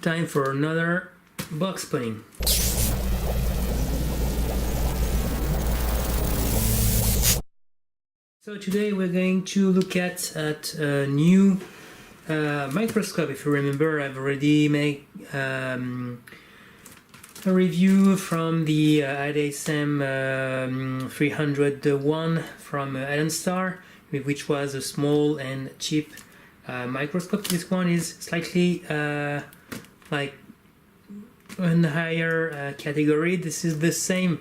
time for another box putting. So today we're going to look at a new microscope. If you remember, I've already made a review from the IDSM 301 from Allenstar, which was a small and cheap microscope. This one is slightly like in a higher category. This is the same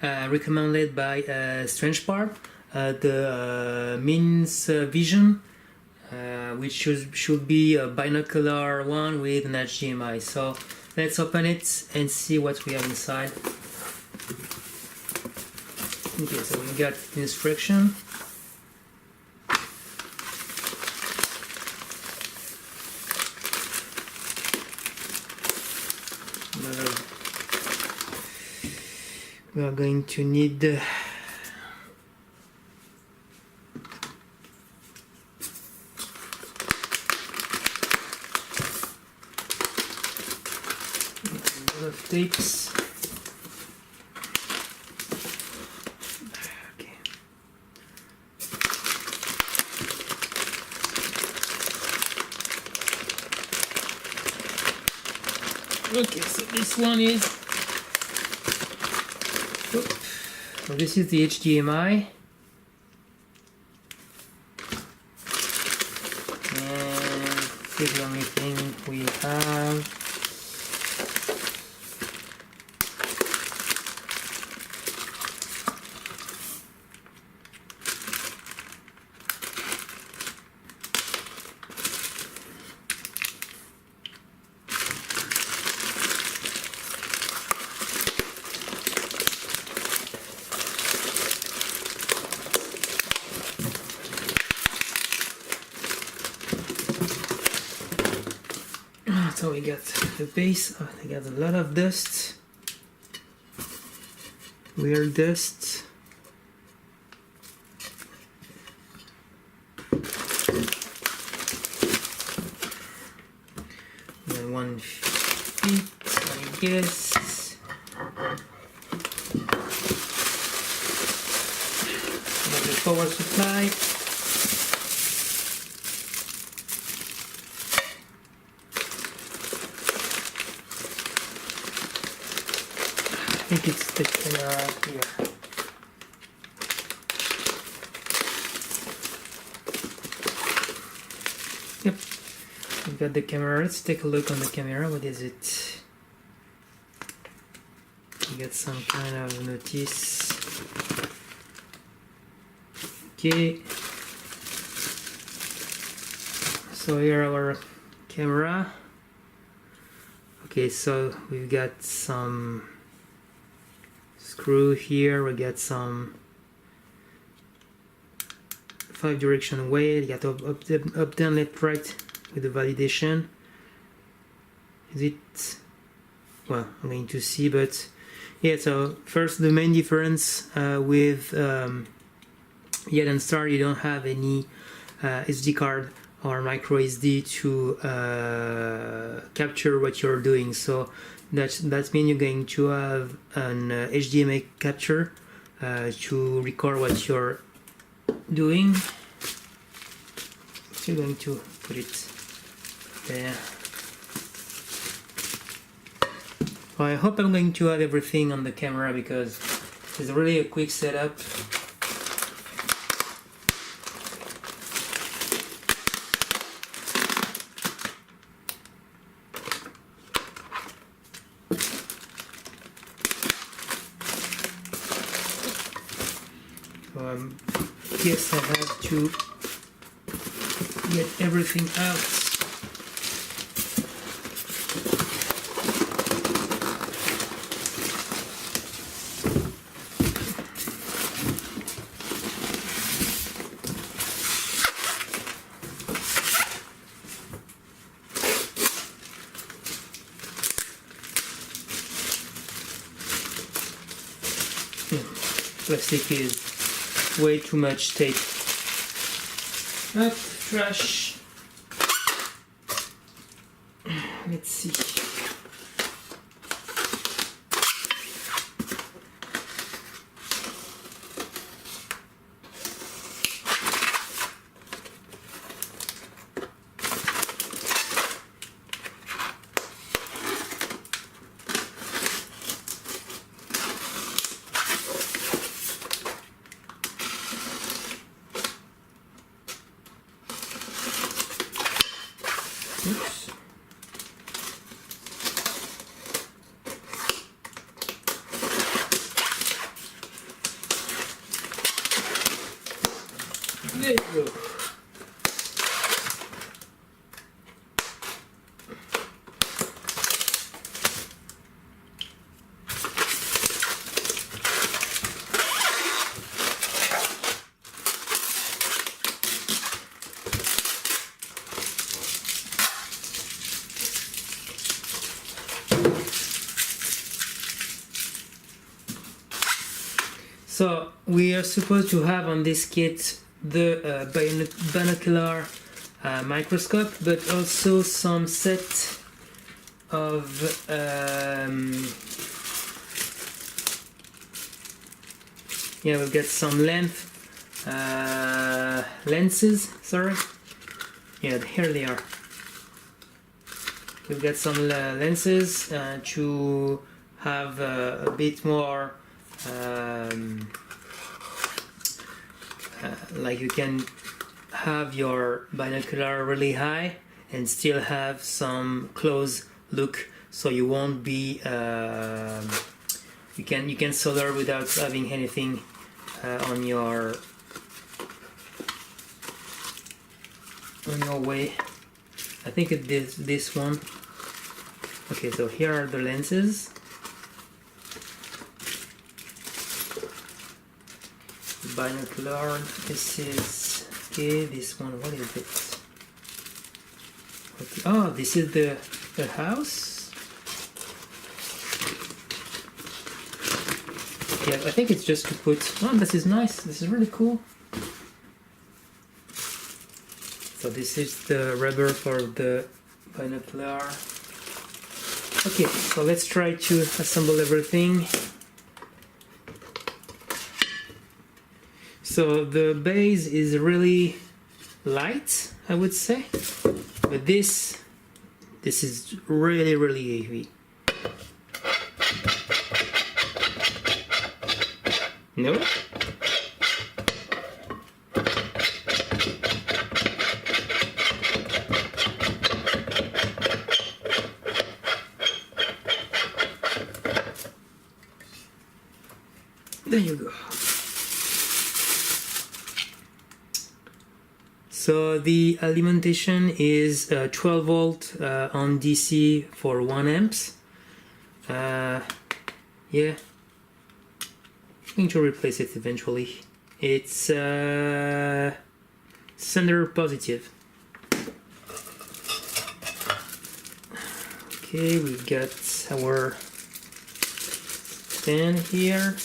recommended by Strange Part, the MinsVision, which should be a binocular one with an HDMI. So let's open it and see what we have inside. Okay, so we got the instruction. We are going to need a lot of tapes. Okay. Okay, so this one is. So this is the HDMI, and this is the only thing we have. So we got the base. Oh, they got a lot of dust, weird dust. And 1 feet, I guess. Got the power supply. I think it's the camera here. Yep, we've got the camera. Let's take a look on the camera. What is it? We got some kind of notice. Okay. So here our camera. Okay, so we've got some screw here. We got some 5-direction way. We got up, down, left, right with the validation. Is it? Well, I'm going to see, but yeah. So first, the main difference with Allenstar, you don't have any SD card or micro SD to capture what you're doing. So that means you're going to have an HDMI capture to record what you're doing. So you're going to put it there. Well, I hope I'm going to have everything on the camera because it's really a quick setup. Yes, I have to get everything out. Plastic is way too much tape. Up, trash. Let's see. Oops. There you go. So we are supposed to have on this kit the binocular microscope, but also some set of yeah, we've got some lenses. Sorry, yeah, here they are. We've got some lenses to have a bit more. Like you can have your binocular really high and still have some close look, so you won't be you can solder without having anything on your way. I think it is this one. Okay, so here are the lenses. Binocular, this is okay. This one, what is it? Okay. Oh, this is the house. Yeah, I think it's just to put. Oh, this is nice. This is really cool. So this is the rubber for the binocular. Okay, so let's try to assemble everything. So the base is really light, I would say, but this is really heavy. No? There you go. So the alimentation is 12 volt on DC for 1 amps. Yeah, I'm going to replace it eventually. It's sender positive. Okay, we've got our stand here.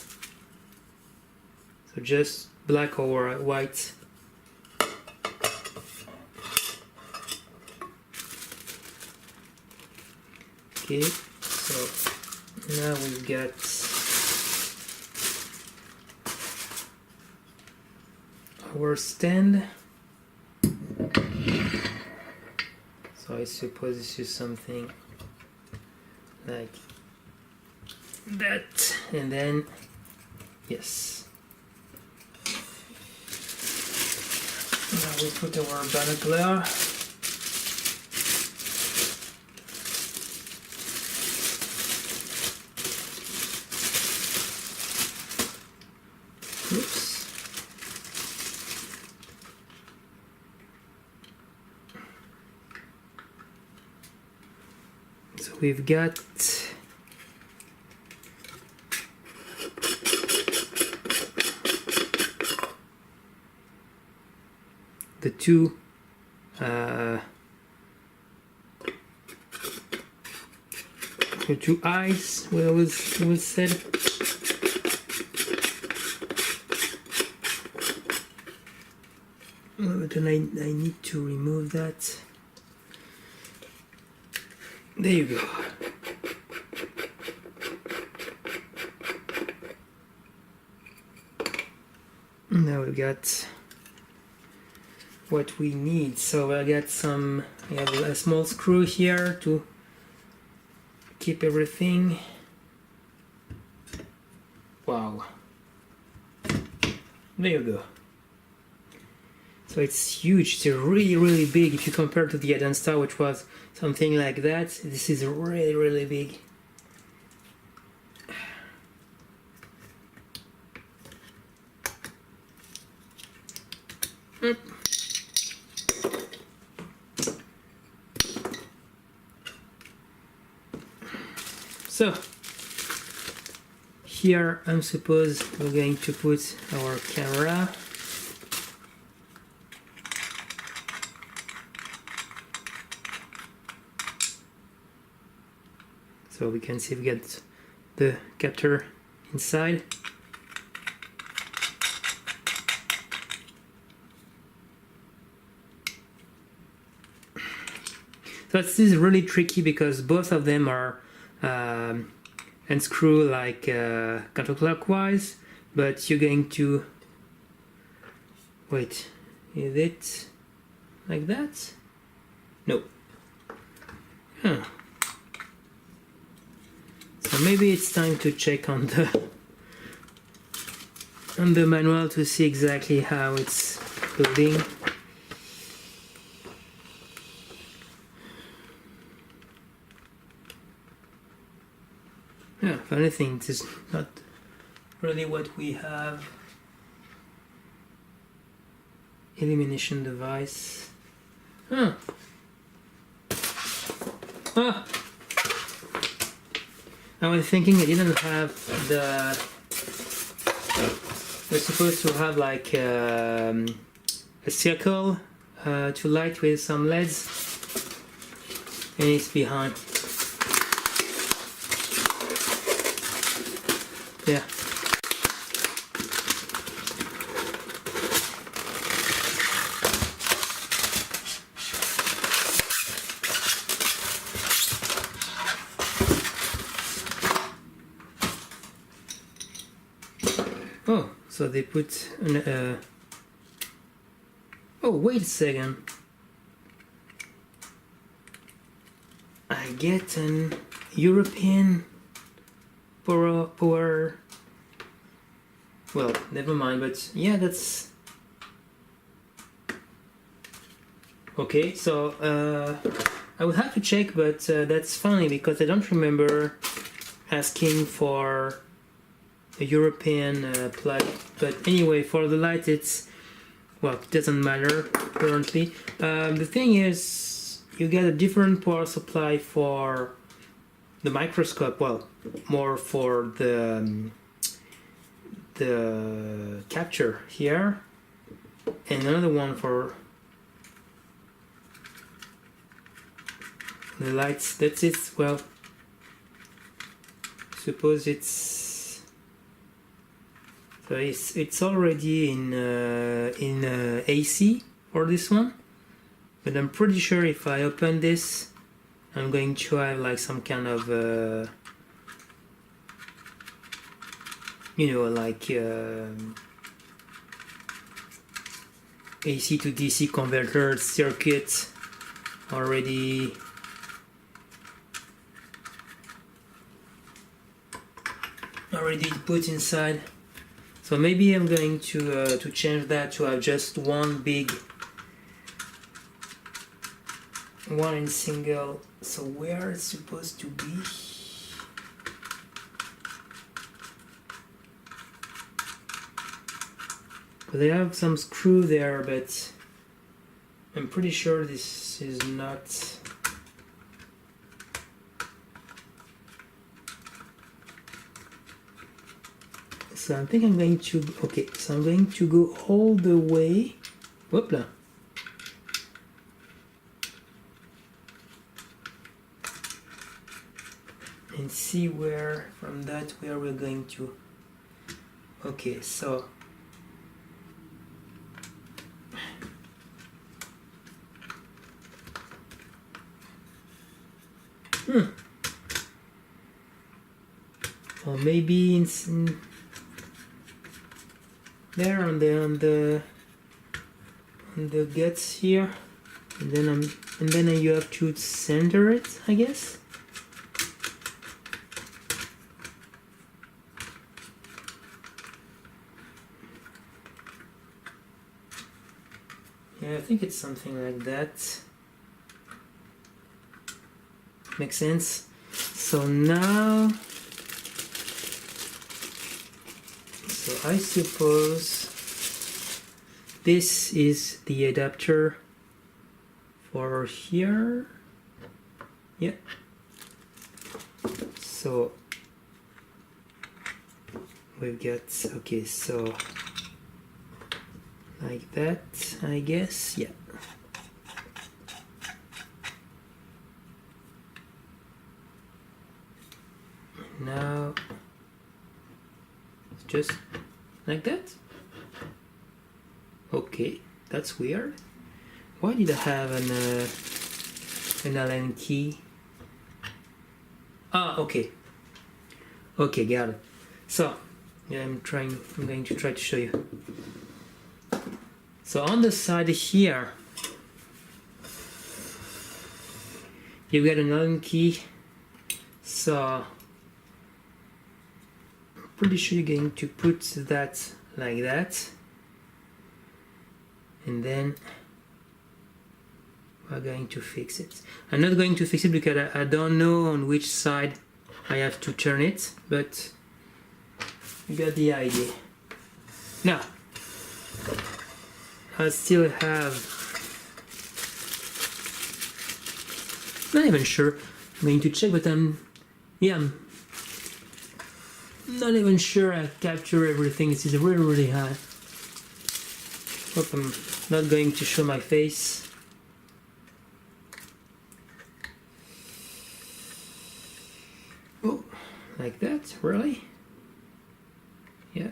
So just black or white. Okay, so now we've got our stand. So I suppose this is something like that, and then yes. Now we put our binocular. Oops. So we've got the two eyes, what it was said. Then I need to remove that. There you go. Now we got what we need. So I got I have a small screw here to keep everything. Wow. There you go. So it's huge. It's really big if you compare to the Advanced Star, which was something like that. This is really big. So here I'm suppose we're going to put our camera. So we can see we get the capture inside. So this is really tricky because both of them are unscrew like counterclockwise, but you're going to wait. Is it like that? No. Huh. So maybe it's time to check on the manual to see exactly how it's building. Yeah, funny thing, this is not really what we have. Illumination device. Huh. Ah. I was thinking I didn't have we're supposed to have like a circle to light with some LEDs, and it's behind. Yeah. Oh, so they put an, oh, wait a second. I get an European power. Well, never mind, but yeah, that's okay. So I would have to check, but that's funny because I don't remember asking for a European plug. But anyway, for the light, it's, well, it doesn't matter currently. The thing is, you get a different power supply for the microscope. Well, more for the capture here, and another one for the lights. That's it. Well, suppose it's so it's already in AC for this one, but I'm pretty sure if I open this, I'm going to have like some kind of you know, like AC to DC converter circuit already put inside. So maybe I'm going to change that to have just one in single. So where it's supposed to be? They have some screw there, but I'm pretty sure this is not. So I think I'm going to, okay, so I'm going to go all the way, whoopla, and see where, from that, where we're going to, okay, so, Or maybe there on the guts here, and then you have to center it, I guess. Yeah, I think it's something like that. Makes sense. So now, so I suppose this is the adapter for here. Yeah. So we've got, okay, so like that, I guess. Yeah. Now it's just like that. Okay, that's weird. Why did I have an Allen key? Ah, okay. Okay, got it. So yeah, I'm going to try to show you. So on the side here, you've got an Allen key. So I'm pretty sure you're going to put that like that, and then we're going to fix it. I'm not going to fix it because I don't know on which side I have to turn it, but you got the idea. Now, I still have, not even sure, I'm going to check, but I'm not even sure I capture everything. This is really high. Hope I'm not going to show my face. Oh, like that, really? Yeah.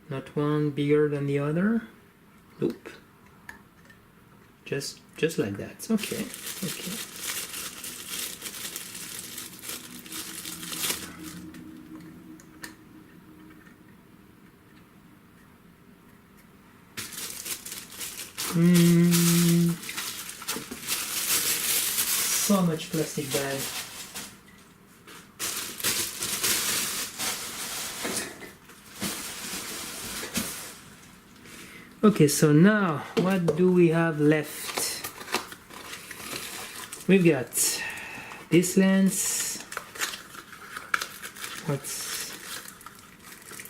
Not one bigger than the other. Nope. Just like that. Okay. Okay. So much plastic bag. Okay, so now what do we have left? We've got this lens.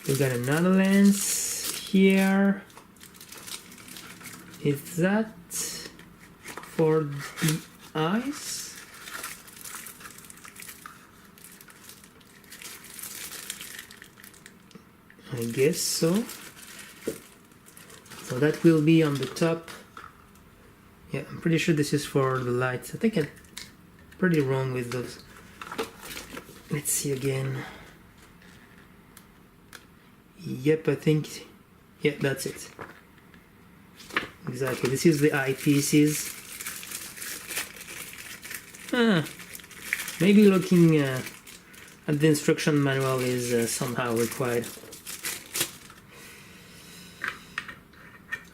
We've got another lens here. Is that for the eyes? I guess so. So that will be on the top. Yeah, I'm pretty sure this is for the lights. I think I'm pretty wrong with those. Let's see again. Yep, I think, yeah, that's it. Exactly, this is the eyepieces. Maybe looking at the instruction manual is somehow required.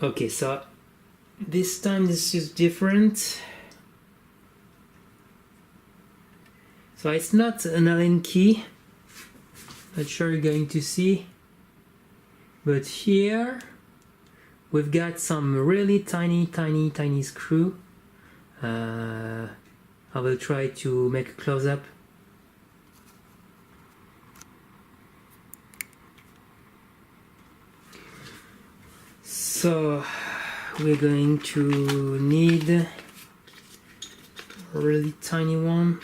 Okay, so this time this is different. So it's not an Allen key. Not sure you're going to see. But here we've got some really tiny screw. I will try to make a close-up. So we're going to need a really tiny one.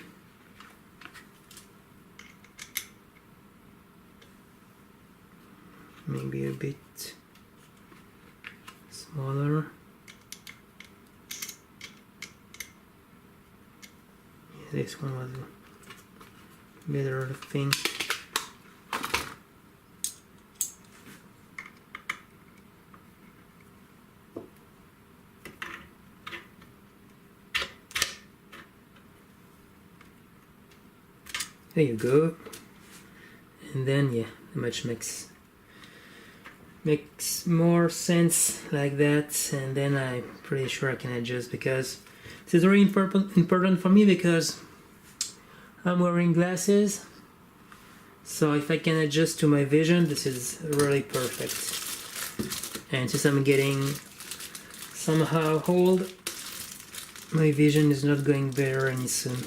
Maybe a bit smaller. Yeah, this one was better, I think. There you go. And then yeah, the match makes more sense like that. And then I'm pretty sure I can adjust, because this is very important for me, because I'm wearing glasses. So if I can adjust to my vision, this is really perfect. And since I'm getting somehow old, my vision is not going better any soon.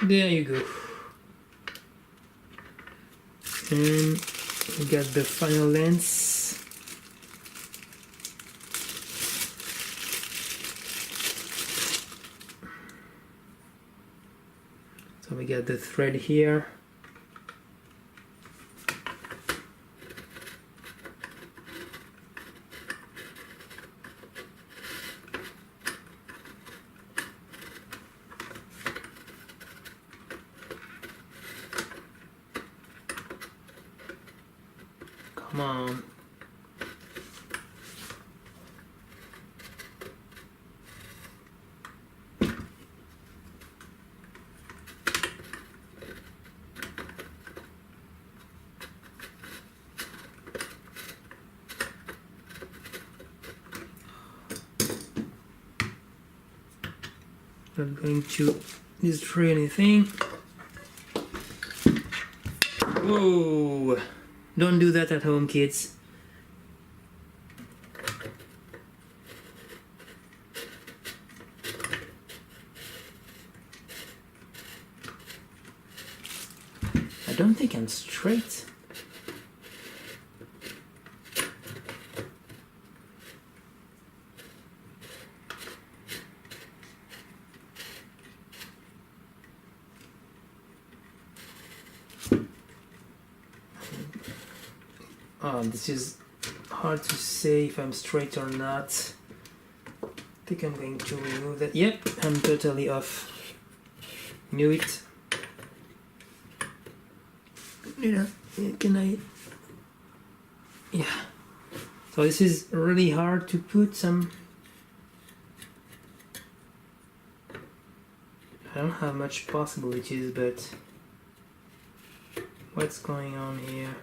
There you go. And we got the final lens. So we got the thread here. Come on. Not going to destroy anything. Whoa! Don't do that at home, kids. I don't think I'm straight. This is hard to say if I'm straight or not. I think I'm going to remove that. Yep, I'm totally off. Knew it. Can I? Yeah. So this is really hard to put some. I don't have much possibilities, but what's going on here?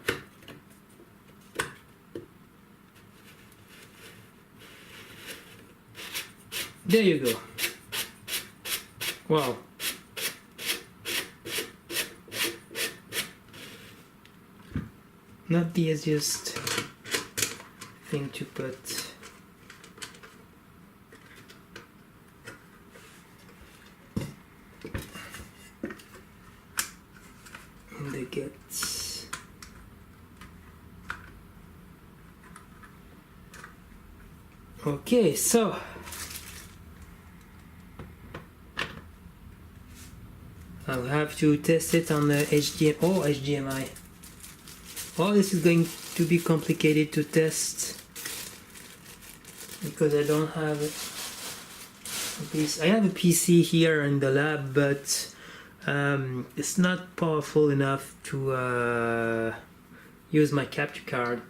There you go. Wow. Not the easiest thing to put. In the guts. Okay, so I'll have to test it on the HDMI. Oh, this is going to be complicated to test because I don't have a PC. I have a PC here in the lab, but it's not powerful enough to use my capture card.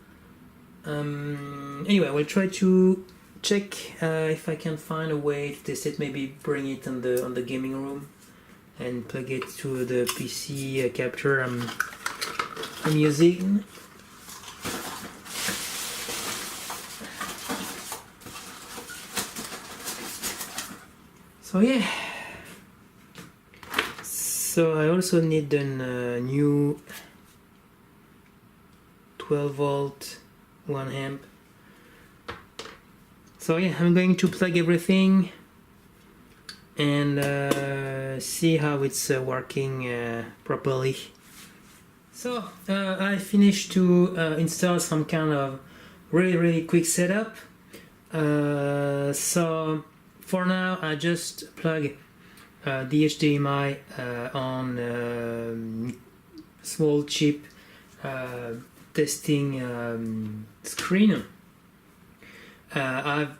Anyway, we'll try to check if I can find a way to test it. Maybe bring it on the gaming room and plug it to the PC capture I'm using. So yeah. So I also need a new 12 volt 1 amp. So yeah, I'm going to plug everything and see how it's working properly. So I finished to install some kind of really quick setup. So for now I just plug the HDMI on small cheap testing screen. I've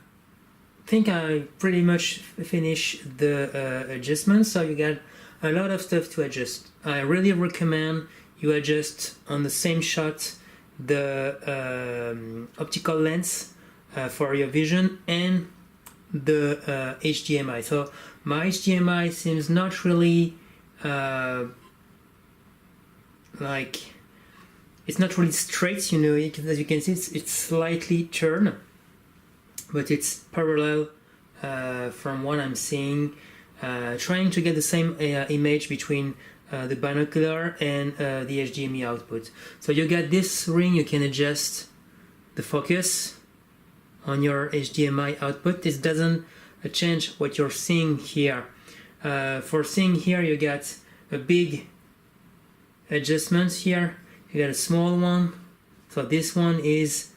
think I pretty much finished the adjustments. So you got a lot of stuff to adjust. I really recommend you adjust on the same shot the optical lens for your vision and the HDMI. So my HDMI seems not really like, it's not really straight, you know. As you can see, it's slightly turned, but it's parallel from what I'm seeing, trying to get the same image between the binocular and the HDMI output. So you got this ring, you can adjust the focus on your HDMI output. This doesn't change what you're seeing here. For seeing here, you got a big adjustment here, you got a small one. So this one is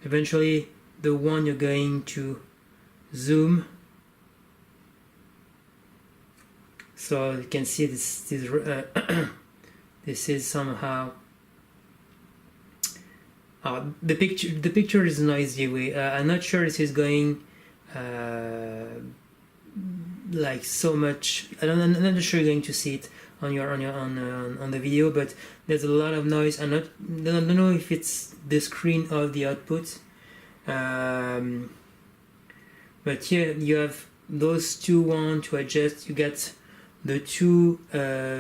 eventually the one you're going to zoom. So you can see this is somehow the picture is noisy. I'm not sure this is going like so much. I'm not sure you're going to see it on the video, but there's a lot of noise. I don't know if it's the screen of the output, but here you have those two ones to adjust. You get the two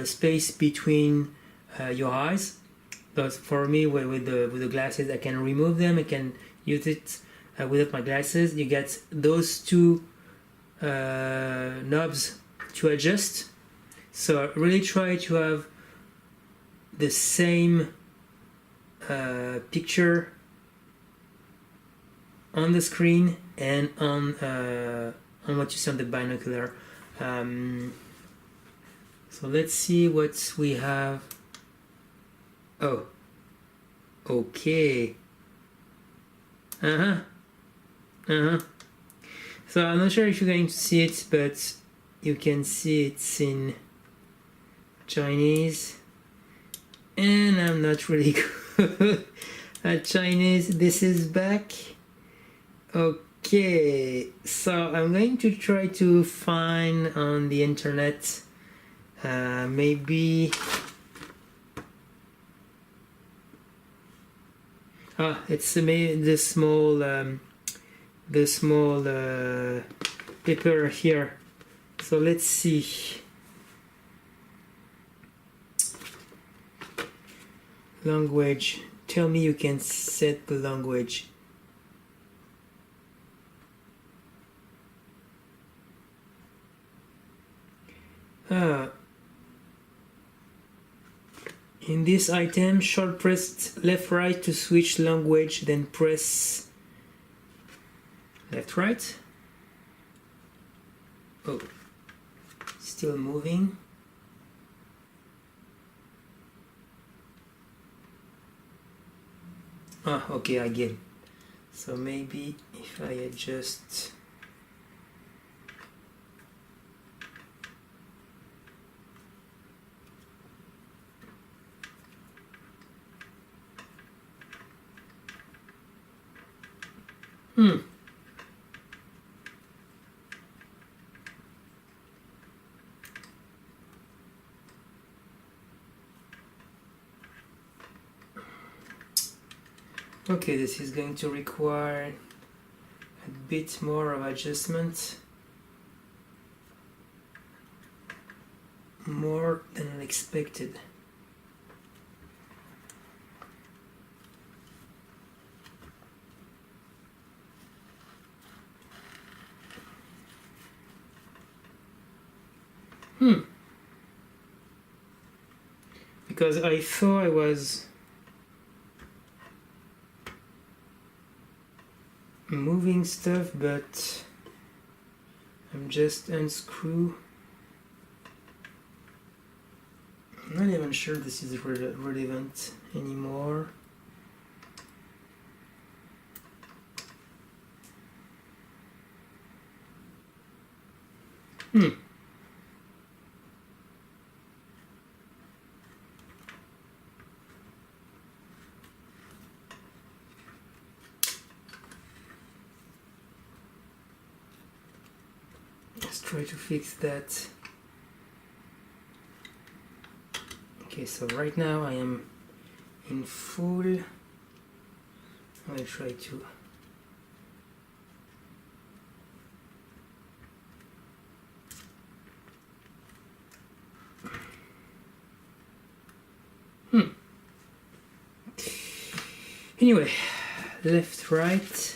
space between your eyes. But for me, with the glasses, I can remove them. I can use it without my glasses. You get those two knobs to adjust. So really try to have the same picture on the screen and on what you see on the binocular. So let's see what we have. Oh, okay. So I'm not sure if you're going to see it, but you can see it's in Chinese, and I'm not really good at Chinese. This is back. Okay, so I'm going to try to find on the internet maybe it's the small paper here. So let's see. Language. Tell me you can set the language. In this item, short press left right to switch language, then press left right. Oh, still moving. Okay, I get it. So maybe if I adjust Okay, this is going to require a bit more of adjustment, more than expected. Because I thought I was moving stuff, but I'm just unscrew. I'm not even sure this is relevant anymore. try to fix that. Okay, so right now I am in full. I'll try to anyway, left, right.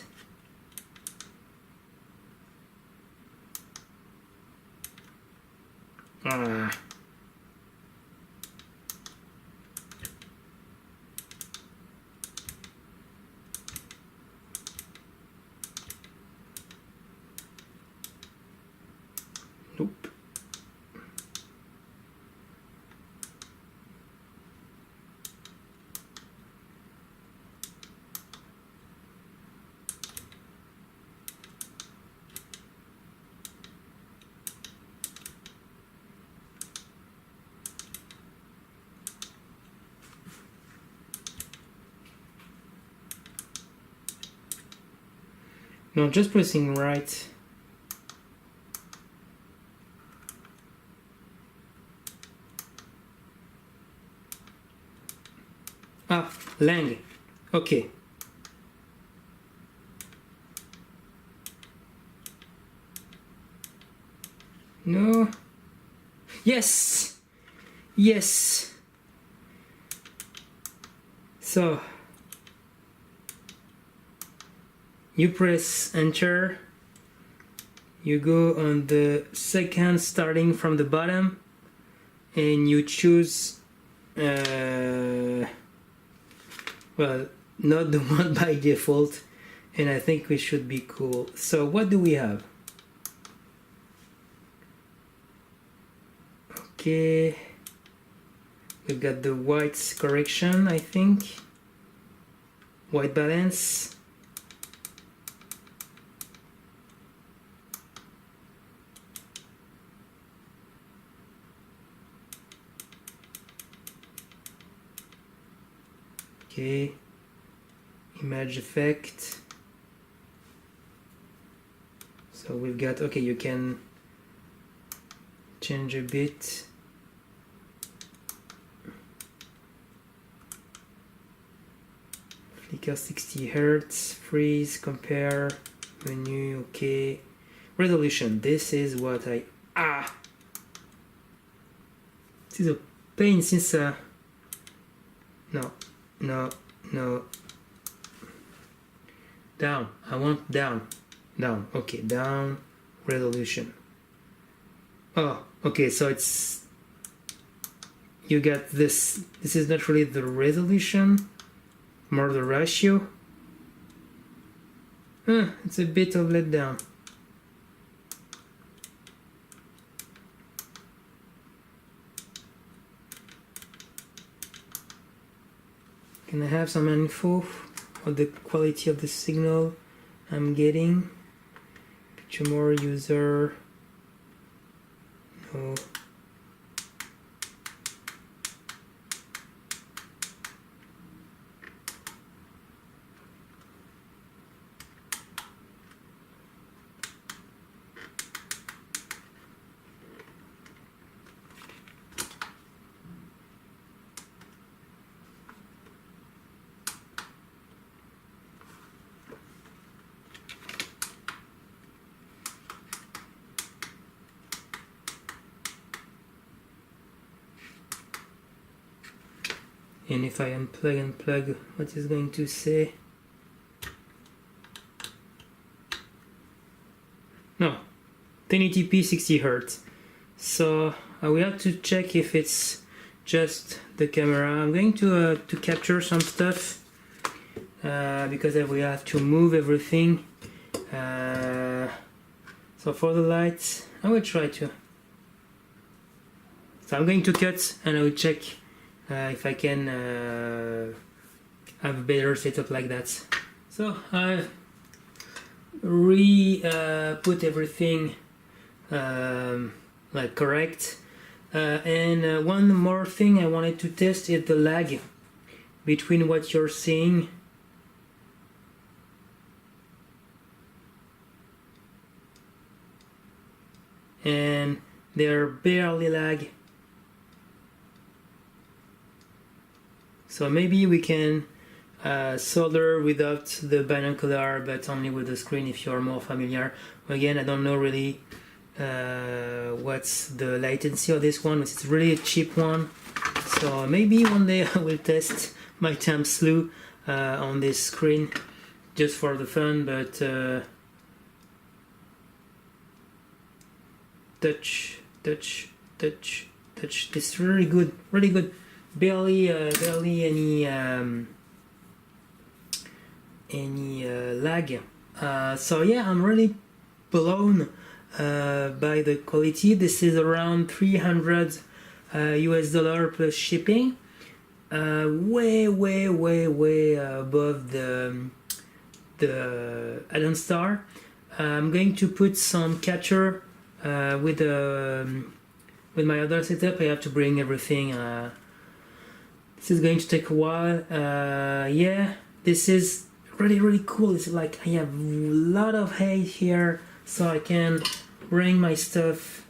Nope. No, just pressing right. Ah, Lang. Okay. No. Yes. Yes. So you press enter, you go on the second starting from the bottom, and you choose well, not the one by default, and I think we should be cool. So what do we have? Okay, we've got the white correction, I think, white balance. Okay, image effect. So we've got, okay, you can change a bit. Flicker 60 Hertz, freeze, compare, menu, okay. Resolution, this is what I, this is a pain since, no, down, I want down, okay, down, resolution. Oh, okay, so it's, you got this is not really the resolution, more the ratio. It's a bit of letdown. Can I have some info on the quality of the signal I'm getting? Picture more user. No. And if I unplug and plug, what is going to say? No, 1080p 60 Hz. So we have to check if it's just the camera. I'm going to capture some stuff because we have to move everything. So for the lights, I will try to. So I'm going to cut and I will check if I can have a better setup like that. So I put everything like correct, and one more thing I wanted to test is the lag between what you're seeing and they're barely lag. So maybe we can solder without the binocular, but only with the screen if you're more familiar. Again, I don't know really what's the latency of this one, but it's really a cheap one. So maybe one day I will test my time slew on this screen just for the fun, but touch. This is really good, really good. Barely any lag. So yeah, I'm really blown by the quality. This is around $300 US plus shipping. Way above the Add-on Star. I'm going to put some capture with my other setup. I have to bring everything. This is going to take a while. Yeah, this is really cool. It's like I have a lot of height here, so I can bring my stuff,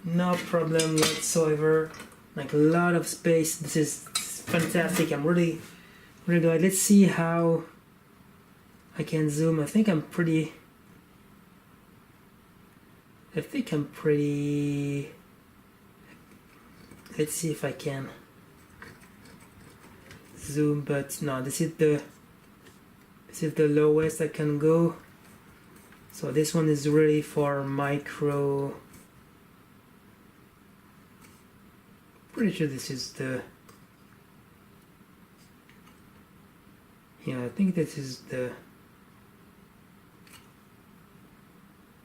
no problem whatsoever. Like a lot of space. This is fantastic. I'm really glad. Let's see how I can zoom. I think I'm pretty. Let's see if I can zoom, but no, this is the lowest I can go. So this one is really for micro. Pretty sure this is the. Yeah, I think this is the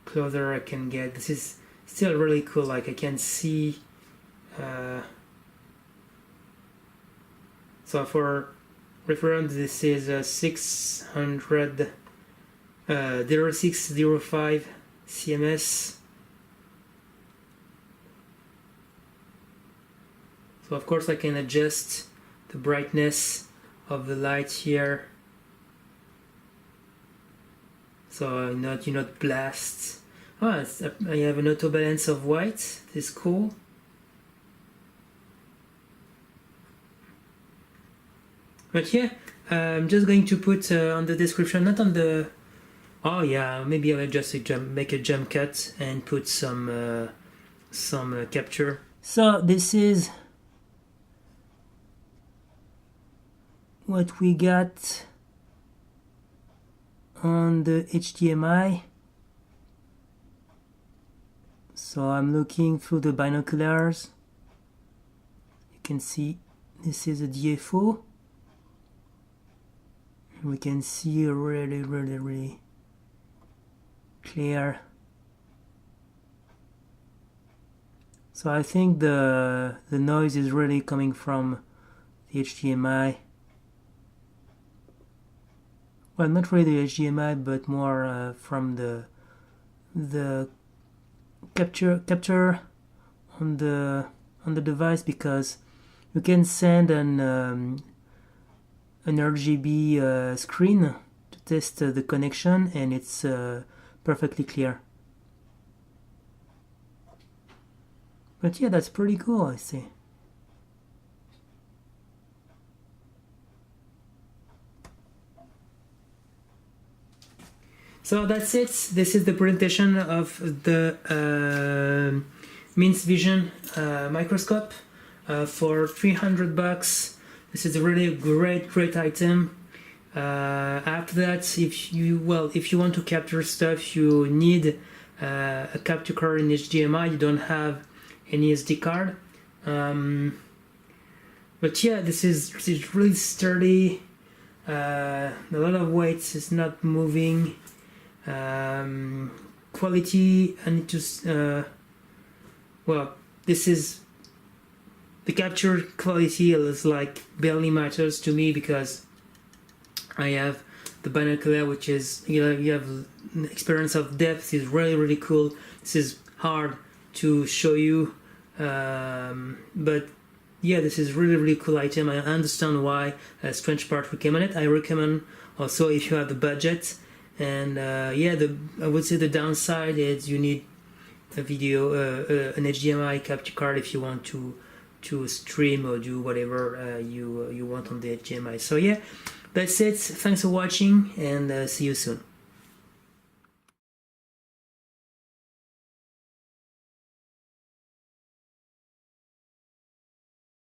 closer I can get. This is still really cool. Like I can see. So for reference, this is a 600 0605 CMS. So of course I can adjust the brightness of the light here, so you not blast. I have an auto balance of white. This is cool. But yeah, I'm just going to put on the description, not on the. Oh yeah, maybe I'll just make a jump cut and put some capture. So this is what we got on the HDMI. So I'm looking through the binoculars. You can see this is a DFO. We can see really clear. So I think the noise is really coming from the HDMI. Well, not really the HDMI, but more from the capture on the device, because you can send an RGB screen to test the connection, and it's perfectly clear. But yeah, that's pretty cool, I see. So that's it. This is the presentation of the MinsVision microscope for $300. This is a really great item. After that, if you want to capture stuff, you need a capture card in HDMI. You don't have any SD card. But yeah, this is really sturdy. A lot of weight. It's not moving. Quality, I need to this is the capture quality is like barely matters to me, because I have the binocular, which is you have experience of depth. Is really cool. This is hard to show you, but yeah, this is really cool item. I understand why Strange Part recommend it. I recommend also if you have the budget. And yeah, I would say the downside is you need a video, an HDMI capture card if you want to stream or do whatever you want on the HDMI. So yeah, that's it. Thanks for watching, and see you soon.